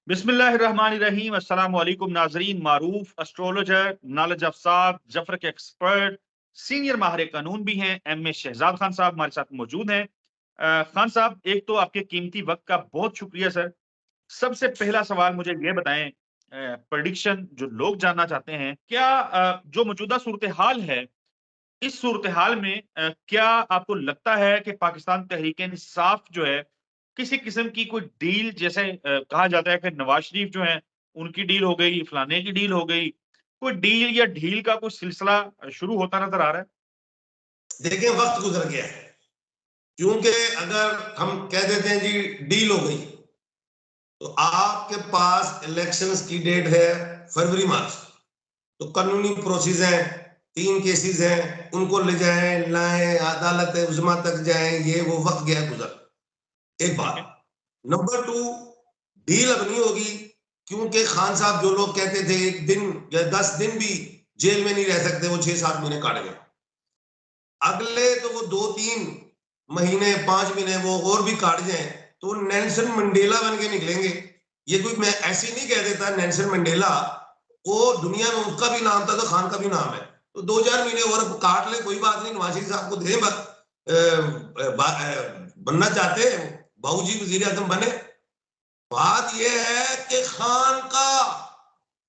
बिस्मिल्लाहिर्रहमानिर्रहीम। अस्सलाम वालेकुम नाजरीन। मारूफ एस्ट्रोलॉजर, नॉलेज अफसार, जफर के एक्सपर्ट, सीनियर माहिर कानून भी हैं, एम ए शहजाद खान साहब हमारे साथ मौजूद हैं। खान साहब, एक तो आपके कीमती वक्त का बहुत शुक्रिया सर। सबसे पहला सवाल मुझे ये बताएं, प्रेडिक्शन जो लोग जानना चाहते हैं, क्या जो मौजूदा सूरत हाल है, इस सूरत हाल में क्या आपको लगता है कि पाकिस्तान तहरीक इंसाफ जो है किसी किस्म की कोई डील, जैसे कहा जाता है कि नवाज शरीफ जो है उनकी डील हो गई, फलाने की डील हो गई, कोई डील या ढील का कोई सिलसिला शुरू होता नजर आ रहा है? देखिए, वक्त गुजर गया है। क्योंकि अगर हम कह देते हैं जी डील हो गई, तो आपके पास इलेक्शंस की डेट है फरवरी मार्च, तो कानूनी प्रोसेस है, 3 केसेस हैं, उनको ले जाएं लाएं, अदालत उज़्मा तक जाएं, ये वो वक्त गया गुजर। एक ठीक है। बात। नंबर 2, डील अब नहीं होगी, क्योंकि खान साहब जो लोग कहते थे 1 दिन या 10 दिन भी जेल में नहीं रह सकते, वो 6-7 महीने काट गए। अगले तो वो 2-3 महीने 5 महीने वो और भी काट जाए तो नेल्सन मंडेला बन के निकलेंगे। ये कोई मैं ऐसे नहीं कह देता। नेल्सन मंडेला वो दुनिया में उसका भी नाम था, तो खान का भी नाम है। तो 2-4 महीने और काट ले, कोई बात नहीं। नवाज शरीफ साहब को दे बनना चाहते हैं बाबूजी वजीर आजम बने। बात यह है कि खान का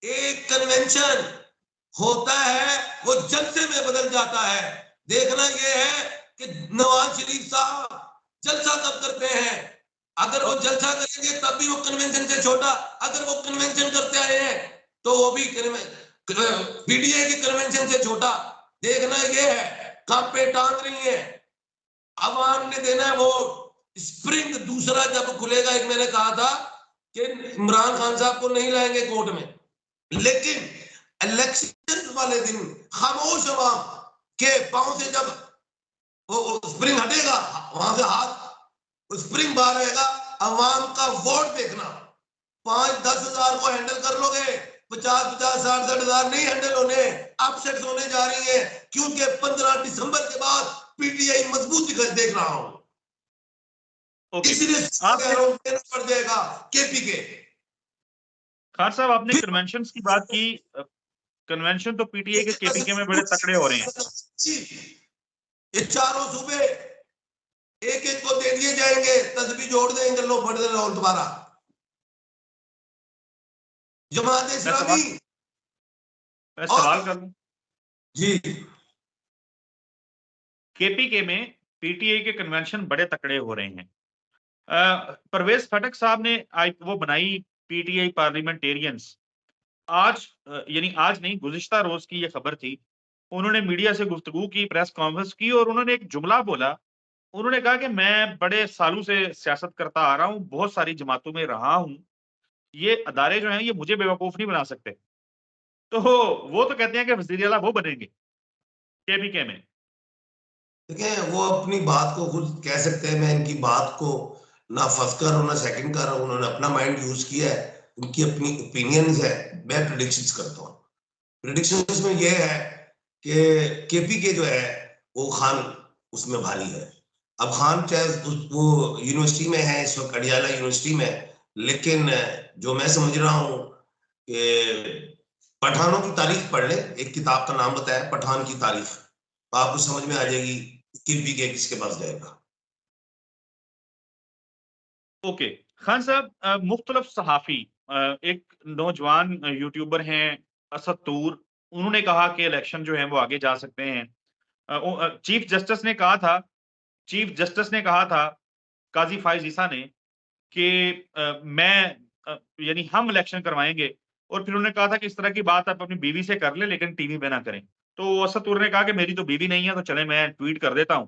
एक कन्वेंशन होता है, वो जलसे में बदल जाता है। देखना यह है कि नवाज शरीफ साहब जलसा कब करते हैं। अगर वो जलसा करेंगे तब भी वो कन्वेंशन से छोटा, अगर वो कन्वेंशन करते आए हैं तो वो भी पीडीए के कन्वेंशन से छोटा। देखना यह है, कांपे टांग रही है, अवाम ने देना है वोट। स्प्रिंग दूसरा जब खुलेगा, एक मैंने कहा था कि इमरान खान साहब को नहीं लाएंगे कोर्ट में, लेकिन इलेक्शन वाले दिन खामोश अवाम के पांव से जब वो स्प्रिंग हटेगा, वहां से हाथ स्प्रिंग बाहर रहेगा, अवाम का वोट देखना। 5-10 हजार को हैंडल कर लोगे, 50-50, 60-60 हजार नहीं हैंडल होने, अपसेट्स होने जा रही है। क्योंकि 15 दिसंबर के बाद पीटीआई मजबूत देख रहा हूं, इसलिए आपने देना पड़ जाएगा केपी के। खान साहब, आपने कन्वेंशन की बात की। कन्वेंशन तो पीटीए के केपीके में बड़े तकड़े हो रहे हैं। ये चारों सूबे एक एक को दे दिए जाएंगे, तस्वीर जोड़ देंगे, लो बढ़ रहे और दोबारा जमात इस्लामी। मैं और सवाल कर लूं, जी, केपीके में पीटीए के कन्वेंशन बड़े तकड़े हो रहे हैं। परवेज खटक साहब ने वो बनाई पीटीआई पार्लियामेंटेरियंस। आज यानी आज नहीं, गुज़िश्ता रोज की ये खबर थी। उन्होंने मीडिया से गुफ्तगू की, प्रेस कॉन्फ्रेंस की, और उन्होंने एक जुमला बोला। उन्होंने कहा कि मैं बड़े सालों से सियासत करता आ रहा हूं, बहुत सारी जमातों में रहा हूं, ये अदारे जो हैं ये मुझे बेवकूफ नहीं बना सकते। तो वो तो कहते हैं कि वजीर आला वो बनेंगे केपीके में। देखिए, वो अपनी बात को खुद कह सकते हैं। मैं इनकी बात को ना फर्स्ट कर रहा हूं ना सेकंड कर रहा हूं। उन्होंने अपना माइंड यूज किया है, उनकी अपनी ओपिनियंस है। मैं प्रिडिक्शंस करता हूँ। प्रिडिक्शंस में ये है कि केपी के जो है वो खान उसमें भारी है। अब खान चाहे वो यूनिवर्सिटी में है इस वक्त, अडियाला यूनिवर्सिटी में, लेकिन जो मैं समझ रहा हूँ कि पठानों की तारीफ पढ़ ले, एक किताब का नाम बताया पठान की तारीफ, तो आपको समझ में आ जाएगी केपी के किसके पास जाएगा। ओके खान साहब, मुख्तलिफ सहाफी, एक नौजवान यूट्यूबर हैं असद तूर, उन्होंने कहा कि इलेक्शन जो है वो आगे जा सकते हैं। चीफ जस्टिस ने कहा था, चीफ जस्टिस ने कहा था काजी फाइज ईसा ने कि मैं यानी हम इलेक्शन करवाएंगे। और फिर उन्होंने कहा था कि इस तरह की बात आप अपनी बीवी से कर ले, लेकिन टीवी पे ना करें। तो असद तूर ने कहा कि मेरी तो बीवी नहीं है, तो चले मैं ट्वीट कर देता हूं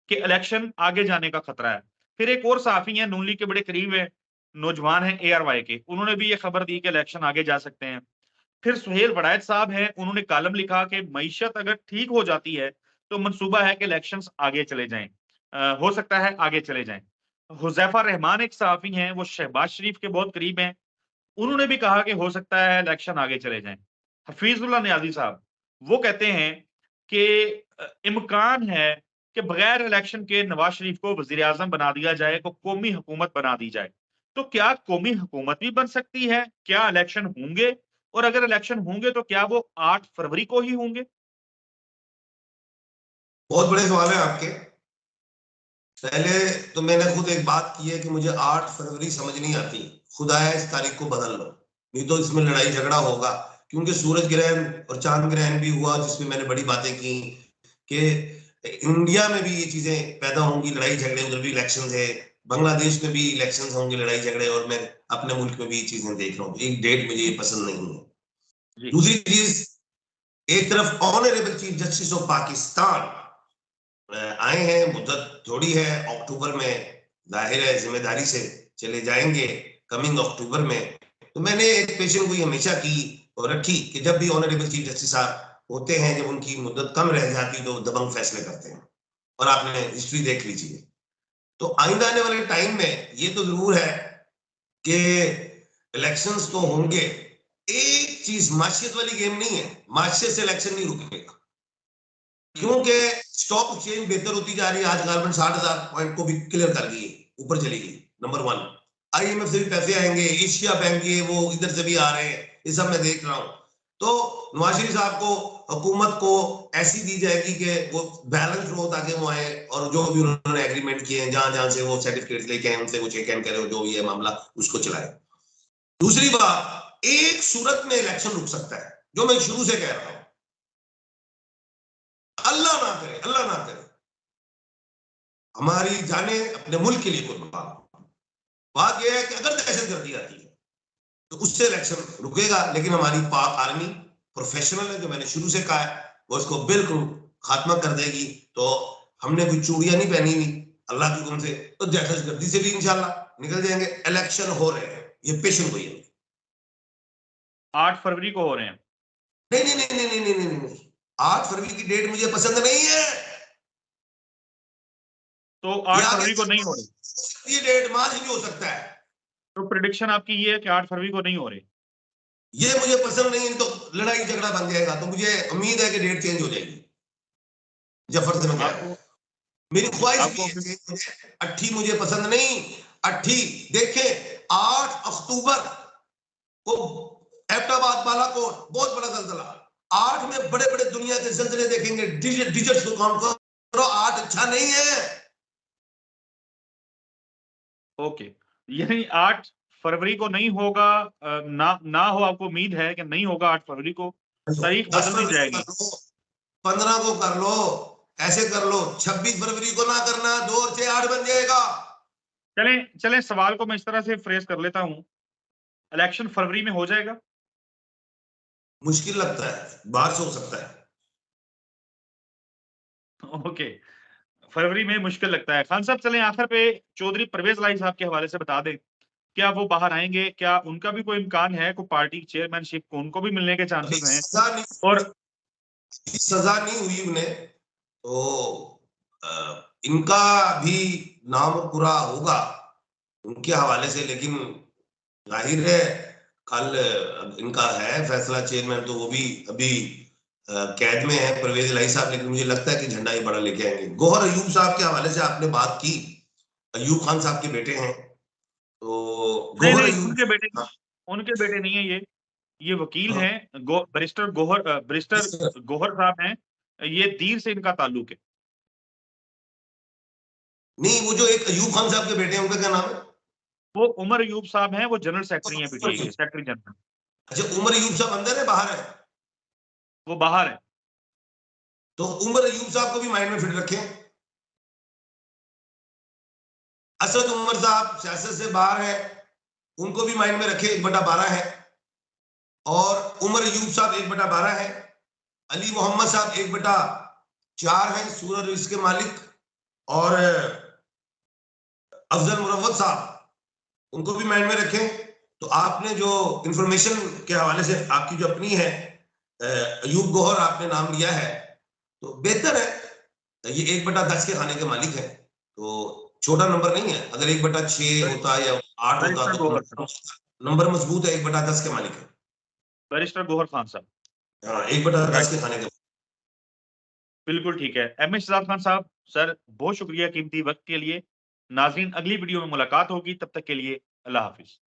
कि इलेक्शन आगे जाने का खतरा है। फिर एक और सहाफी है, नून लीग के बड़े करीब है, नौजवान है ARY के, उन्होंने भी ये खबर दी कि इलेक्शन आगे जा सकते हैं। फिर सुहेल वड़ायत साहब हैं, उन्होंने कॉलम लिखा कि मईशत अगर ठीक हो जाती है तो मंसूबा है कि इलेक्शंस आगे चले जाएं, हो सकता है आगे चले जाएं। हुजैफा रहमान एक सहाफी हैं, वो शहबाज शरीफ के बहुत करीब हैं, उन्होंने भी कहा कि हो सकता है इलेक्शन आगे चले जाएं। हफीजुल्लाह नियाजी साहब वो कहते हैं कि इम्कान है कि बगैर इलेक्शन के नवाज शरीफ को वजीर आजम बना दिया जाए, को कौमी हुकूमत बना दी जाए। तो क्या कौमी हुकूमत भी बन सकती है? क्या इलेक्शन होंगे? और अगर इलेक्शन होंगे तो क्या वो 8 फरवरी को ही होंगे? बहुत बड़े सवाल है आपके। पहले तो मैंने खुद एक बात की है कि मुझे 8 फरवरी समझ नहीं आती, खुदाया इस तारीख को बदल लो, नहीं तो इसमें लड़ाई झगड़ा होगा। क्योंकि सूरज ग्रहण और चांद ग्रहण भी हुआ जिसमें मैंने बड़ी बातें की कि इंडिया में भी ये चीजें पैदा होंगी, लड़ाई झगड़े, उधर भी इलेक्शन है, बांग्लादेश में भी इलेक्शन होंगे, लड़ाई झगड़े, और मैं अपने मुल्क में भी ये चीजें देख रहा हूँ। एक डेट मुझे ये पसंद नहीं है। जी। दूसरी चीज, एक तरफ honourable chief justice of Pakistan आए हैं, मुद्दत थोड़ी है, अक्टूबर में जाहिर है जिम्मेदारी से चले जाएंगे कमिंग अक्टूबर में। तो मैंने एक पेशेंट को हमेशा की और रखी कि जब भी ऑनरेबल चीफ जस्टिस साहब होते हैं, जब उनकी मुद्दत कम रह जाती तो दबंग फैसले करते हैं, और आपने हिस्ट्री देख लीजिए। तो आइंदा आने वाले टाइम में ये तो जरूर है कि इलेक्शंस तो होंगे। एक चीज, माशियत वाली गेम नहीं है, माशियत से इलेक्शन नहीं रुकेगा, क्योंकि स्टॉक एक्सचेंज बेहतर होती जा रही है। आज गारमेंट 60,000 पॉइंट को भी क्लियर कर गई, ऊपर चली गई, नंबर 1। आईएमएफ से भी पैसे आएंगे, एशिया बैंक के वो इधर से भी आ रहे हैं, ये सब मैं देख रहा हूं। तो नवाज शरीफ साहब को, हुकूमत को ऐसी दी जाएगी कि वो बैलेंस हो, ताकि वो आए और जो भी उन्होंने एग्रीमेंट किए हैं, जहां जहां से वो सर्टिफिकेट लेके आए, उनसे वो चेक एंड करे, जो भी है मामला उसको चलाए। दूसरी बात, एक सूरत में इलेक्शन रुक सकता है, जो मैं शुरू से कह रहा हूं, अल्लाह ना करे, अल्लाह ना करे, हमारी जाने अपने मुल्क के लिए कुर्बान। बात यह है कि अगर दहशतगर्दी आती है तो उससे इलेक्शन रुकेगा, लेकिन हमारी पाक आर्मी प्रोफेशनल है, जो मैंने शुरू से कहा है, वो इसको बिल्कुल खात्मा कर देगी। तो हमने कोई चूड़ियां नहीं पहनी हुई अल्लाह के हुक्म से, तो दहशतगर्दी से भी इंशाल्लाह निकल जाएंगे। इलेक्शन हो रहे हैं, ये पेशेंट हुई है। 8 फरवरी को हो रहे हैं। नहीं नहीं नहीं नहीं नहीं नहीं नहीं, 8 फरवरी की डेट मुझे पसंद नहीं है। तो ये 8 आगे फरवरी को नहीं हो रहे। ये डेट मार्च भी हो सकता है। तो प्रेडिक्शन आपकी ये है कि 8 फरवरी को नहीं हो रहे। ये मुझे पसंद नहीं है, तो लड़ाई झगड़ा बन जाएगा। तो मुझे उम्मीद है कि डेट चेंज हो जाएगी। जफर से मैं कह रहा हूं, आपको मेरी ख्वाहिश भी आपको है। अट्ठी मुझे पसंद नहीं। अट्ठी देखे, 8 अक्टूबर को एबटाबाद बालाकोट बहुत बड़ा जल्जला। 8 में बड़े बड़े दुनिया के जल्जले देखेंगे, डिजिट्स को काउंट करो। 8 अच्छा नहीं है। ओके, यानी 8 फरवरी को नहीं होगा। ना हो, आपको उम्मीद है कि नहीं होगा 8 फरवरी को, तारीख 10 बदल दी फरवरी को जाएगी। कर लो, 15 को कर लो, ऐसे कर लो। 26 फरवरी को ना करना, 2 और 6 8 बन जाएगा। चलें सवाल को मैं इस तरह से फ्रेज कर लेता हूँ, इलेक्शन फरवरी में हो जाएगा? मुश्किल लगता है, बाहर से हो सकता है। ओके, फरवरी में मुश्किल लगता है। खान साहब, चलें आखिर पे चौधरी परवेज लाई साहब के हवाले से बता दें, क्या वो बाहर आएंगे? क्या उनका भी कोई इम्कान है, कोई पार्टी चेयरमैनशिप को उनको भी मिलने के अभी चांसेस हैं? और सजा नहीं हुई उन्हें, तो इनका भी नाम पूरा होगा उनके हवाले से। लेकिन जाहिर है कल इनका है फैसला चेयरमैन, तो वो भी अभी कैद में है परवेज इलाही साहब। लेकिन मुझे लगता है कि झंडा ये बड़ा लेके आएंगे। गौहर अयूब साहब के हवाले से आपने बात की, अयूब खान साहब के बेटे हैं, तो नहीं, गौहर नहीं, अयूब। उनके बेटे नहीं है ये वकील हाँ, हैं, बैरिस्टर गौहर साहब हैं। ये दीर से इनका ताल्लुक है। नहीं, वो जो एक अयूब खान साहब के बेटे हैं, उनका क्या नाम है? वो उमर अयूब साहब हैं, वो जनरल सेक्रेटरी हैं पीटीआई के, सेक्रेटरी जनरल। अच्छा, उमर अयूब साहब अंदर है बाहर है? वो बाहर है। तो उमर अयूब साहब को भी माइंड में फिट रखें। असद उमर साहब सियासत से बाहर है, उनको भी माइंड में रखें, 1/12 है। और उमर अयूब साहब 1/12 है। अली मोहम्मद साहब 1/4 है, सूरज इसके मालिक। और अफजल मुरव्वत साहब, उनको भी माइंड में रखें। तो आपने जो इंफॉर्मेशन के हवाले से आपकी जो अपनी है, अयूब गौहर आपने नाम लिया है, तो बेहतर है। ये 1/10 के खाने के मालिक है, तो छोटा नंबर नहीं है। अगर 1/6 होता या 8 होता बैरिस्टर गौहर तो नंबर मजबूत है। 1/10 के मालिक है। बैरिस्टर गौहर खान साहब। हाँ, 1/10 राइट, के खाने के। बिल्कुल ठीक है। एम एस शहजाद खान साहब, सर बहुत शुक्रिया कीमती वक्त के लिए। नाज़रीन, अगली वीडियो में मुलाकात होगी, तब तक के लिए अल्लाह हाफिज।